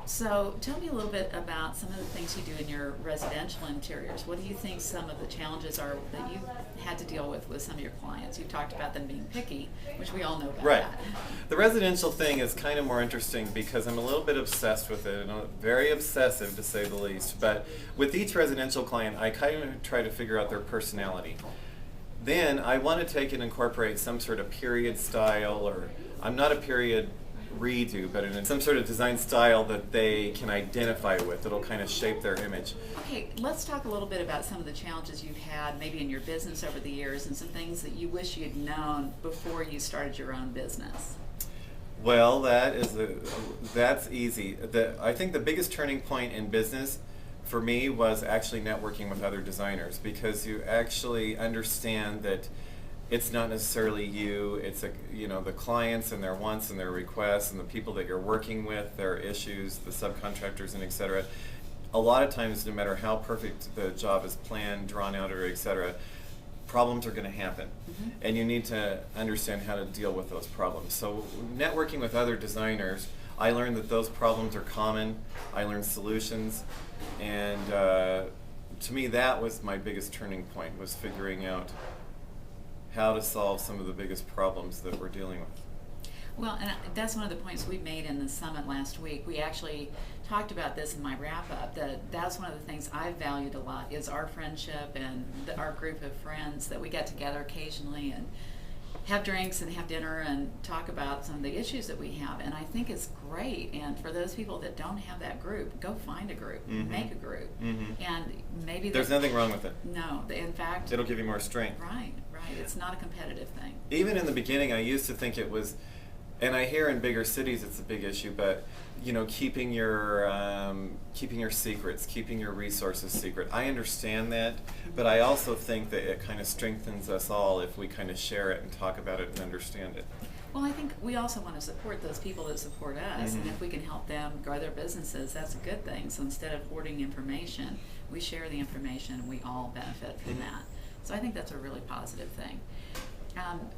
So tell me a little bit about some of the things you do in your residential interiors. What do you think some of the challenges are that you had to deal with some of your clients? You talked about them being picky, which we all know about Right. that. The residential thing is kind of more interesting because I'm a little bit obsessed with it, and very obsessive to say the least. But with each residential client, I kind of try to figure out their personality. Then I want to take and incorporate some sort of period style, or I'm not a period redo, but in some sort of design style that they can identify with, that'll kind of shape their image. Okay, let's talk a little bit about some of the challenges you've had maybe in your business over the years and some things that you wish you'd known before you started your own business. Well, that's easy. I think the biggest turning point in business for me was actually networking with other designers, because you actually understand that it's not necessarily you. It's the clients and their wants and their requests and the people that you're working with, their issues, the subcontractors, and etc. A lot of times, no matter how perfect the job is planned, drawn out, or etc., problems are going to happen, and you need to understand how to deal with those problems. So networking with other designers, I learned that those problems are common. I learned solutions, and to me that was my biggest turning point, was figuring out how to solve some of the biggest problems that we're dealing with. Well, and that's one of the points we made in the summit last week. We actually talked about this in my wrap-up, that's one of the things I've valued a lot, is our friendship and our group of friends that we get together occasionally and have drinks and have dinner and talk about some of the issues that we have. And I think it's great. And for those people that don't have that group, go find a group, make a group. And maybe There's nothing wrong with it. No, in fact, It'll give you more strength. Right. It's not a competitive thing. Even in the beginning, I used to think it was, and I hear in bigger cities it's a big issue, but keeping your secrets, keeping your resources secret. I understand that, but I also think that it kind of strengthens us all if we kind of share it and talk about it and understand it. Well, I think we also want to support those people that support us, and if we can help them grow their businesses, that's a good thing. So instead of hoarding information, we share the information and we all benefit from that. So I think that's a really positive thing.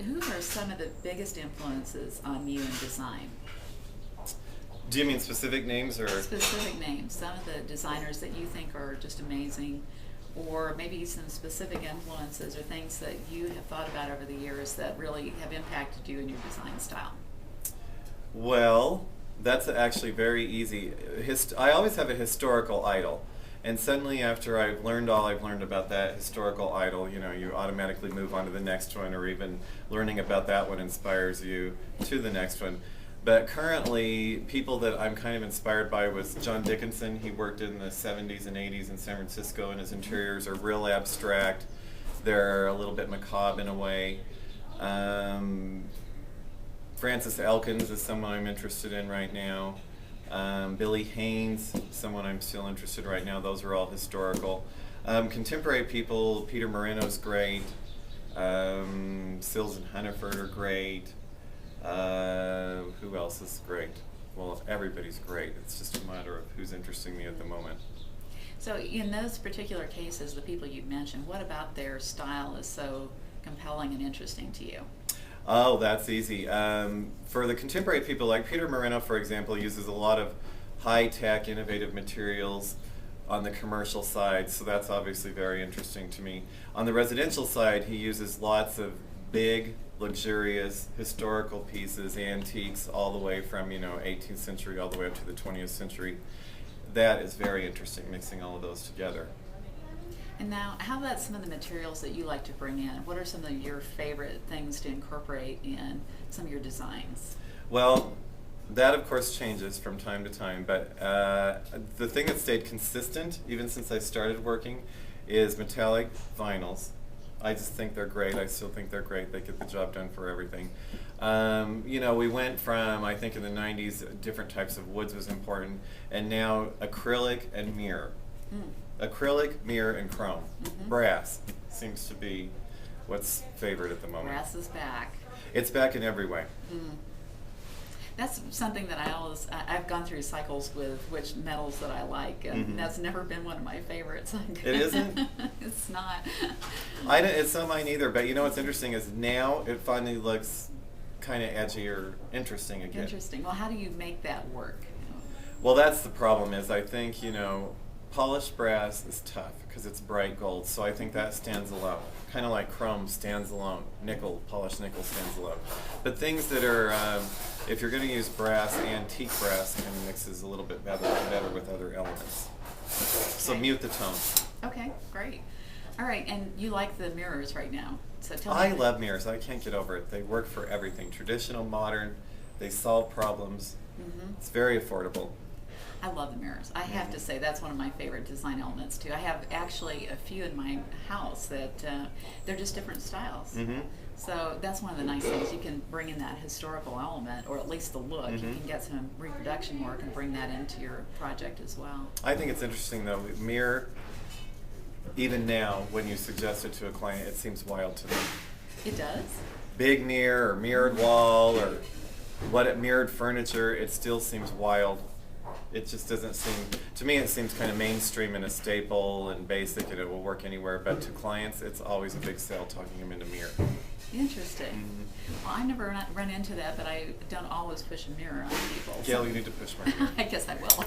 Who are some of the biggest influences on you in design? Do you mean specific names or? Specific names, some of the designers that you think are just amazing, or maybe some specific influences or things that you have thought about over the years that really have impacted you in your design style. Well, that's actually very easy. I always have a historical idol. And suddenly, after I've learned all I've learned about that historical idol, you automatically move on to the next one, or even learning about that one inspires you to the next one. But currently, people that I'm kind of inspired by was John Dickinson. He worked in the 70s and 80s in San Francisco, and his interiors are real abstract. They're a little bit macabre in a way. Francis Elkins is someone I'm interested in right now. Billy Haynes, someone I'm still interested in right now. Those are all historical. Contemporary people, Peter Moreno's great. Sills and Hunniford are great. Who else is great? Well, everybody's great. It's just a matter of who's interesting me at the moment. So in those particular cases, the people you mentioned, what about their style is so compelling and interesting to you? Oh, that's easy. For the contemporary people, like Peter Moreno, for example, uses a lot of high-tech, innovative materials on the commercial side, so that's obviously very interesting to me. On the residential side, he uses lots of big, luxurious, historical pieces, antiques, all the way from 18th century all the way up to the 20th century. That is very interesting, mixing all of those together. And now, how about some of the materials that you like to bring in? What are some of your favorite things to incorporate in some of your designs? Well, that of course changes from time to time, but the thing that stayed consistent, even since I started working, is metallic vinyls. I just think they're great. I still think they're great. They get the job done for everything. We went from, I think in the 90s, different types of woods was important, and now acrylic and mirror. Acrylic, mirror, and chrome. Brass seems to be what's favored at the moment. Brass is back. It's back in every way. That's something that I've gone through cycles with which metals that I like, and that's never been one of my favorites. It isn't? It's not. It's not mine either, but what's interesting is now it finally looks kind of edgy or interesting again. Interesting. Well, how do you make that work? Well, that's the problem is I think, polished brass is tough because it's bright gold. So I think that stands alone. Kind of like chrome stands alone. Polished nickel stands alone. But things that are, if you're going to use brass, antique brass kind of mixes a little bit better with other elements. So Okay. mute the tone. Okay, great. All right, and you like the mirrors right now. So tell me. I love mirrors. I can't get over it. They work for everything. Traditional, modern. They solve problems. It's very affordable. I love the mirrors. I have to say that's one of my favorite design elements too. I have actually a few in my house that they're just different styles. So that's one of the nice things. You can bring in that historical element, or at least the look. You can get some reproduction work and bring that into your project as well. I think it's interesting though. Mirror, even now, when you suggest it to a client, it seems wild to them. It does? Big mirror or mirrored wall or mirrored furniture, it still seems wild. It just doesn't seem, to me it seems kind of mainstream and a staple and basic and it will work anywhere, but to clients it's always a big sale talking them into mirror. Interesting. Well, I never run into that, but I don't always push a mirror on people. Gail, you need to push my mirror. I guess I will.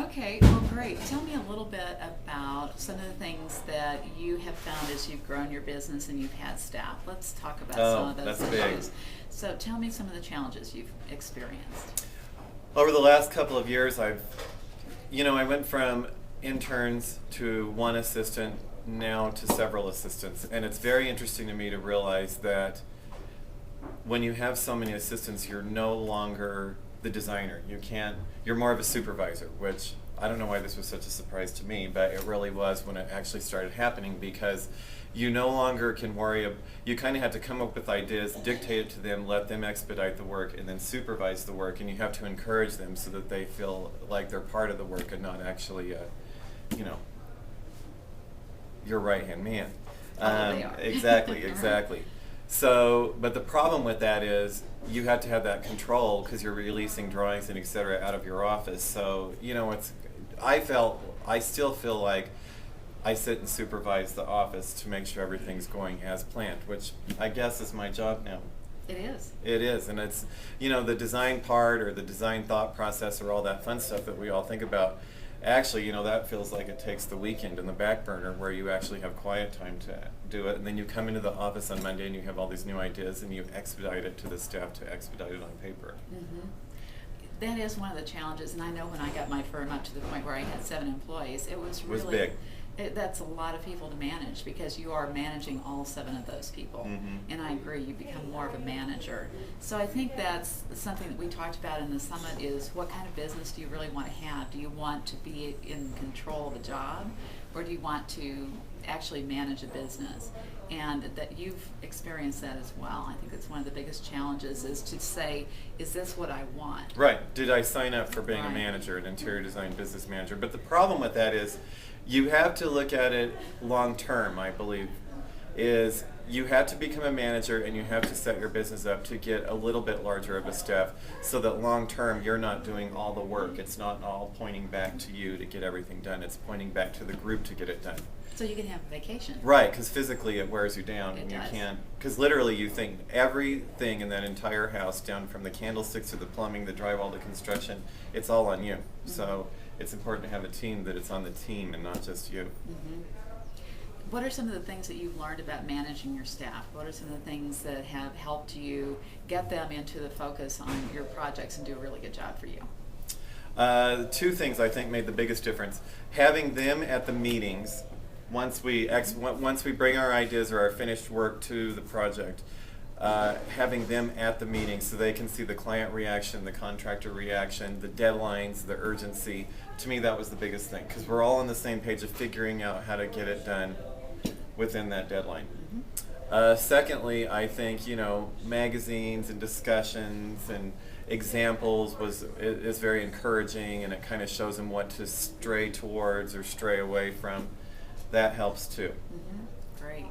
Okay, well, great. Tell me a little bit about some of the things that you have found as you've grown your business and you've had staff. Let's talk about some of those that's issues. big. So tell me some of the challenges you've experienced. Over the last couple of years, I went from interns to one assistant, now to several assistants. And it's very interesting to me to realize that when you have so many assistants, you're no longer the designer. You're more of a supervisor, which I don't know why this was such a surprise to me, but it really was when it actually started happening because you no longer can you kind of have to come up with ideas, dictate it to them, let them expedite the work, and then supervise the work, and you have to encourage them so that they feel like they're part of the work and not actually, your right-hand man. They are. Exactly. So, but the problem with that is you have to have that control because you're releasing drawings and et cetera out of your office. So, I still feel like I sit and supervise the office to make sure everything's going as planned, which I guess is my job now. It is. It is, and it's, the design part or the design thought process or all that fun stuff that we all think about. Actually, that feels like it takes the weekend in the back burner where you actually have quiet time to do it, and then you come into the office on Monday and you have all these new ideas and you expedite it to the staff to expedite it on paper. That is one of the challenges, and I know when I got my firm up to the point where I had 7 employees, it was really big. That's a lot of people to manage because you are managing all 7 of those people. And I agree, you become more of a manager. So I think that's something that we talked about in the summit is what kind of business do you really want to have? Do you want to be in control of a job, or do you want to actually manage a business? And that you've experienced that as well. I think that's one of the biggest challenges is to say, is this what I want? Right. Did I sign up for being a Right. manager, an interior design business manager? But the problem with that is you have to look at it long term, I believe, is you have to become a manager and you have to set your business up to get a little bit larger of a staff so that long term you're not doing all the work. It's not all pointing back to you to get everything done. It's pointing back to the group to get it done. So you can have a vacation. Right, because physically it wears you down. It And you does. can't, because literally you think everything in that entire house, down from the candlesticks to the plumbing, the drywall, the construction, it's all on you. So it's important to have a team that it's on the team and not just you. What are some of the things that you've learned about managing your staff? What are some of the things that have helped you get them into the focus on your projects and do a really good job for you? 2 things I think made the biggest difference. Having them at the meetings, once we bring our ideas or our finished work to the project, having them at the meeting so they can see the client reaction, the contractor reaction, the deadlines, the urgency. To me, that was the biggest thing because we're all on the same page of figuring out how to get it done within that deadline. Secondly, I think magazines and discussions and examples is very encouraging, and it kind of shows them what to stray towards or stray away from. That helps too. Great.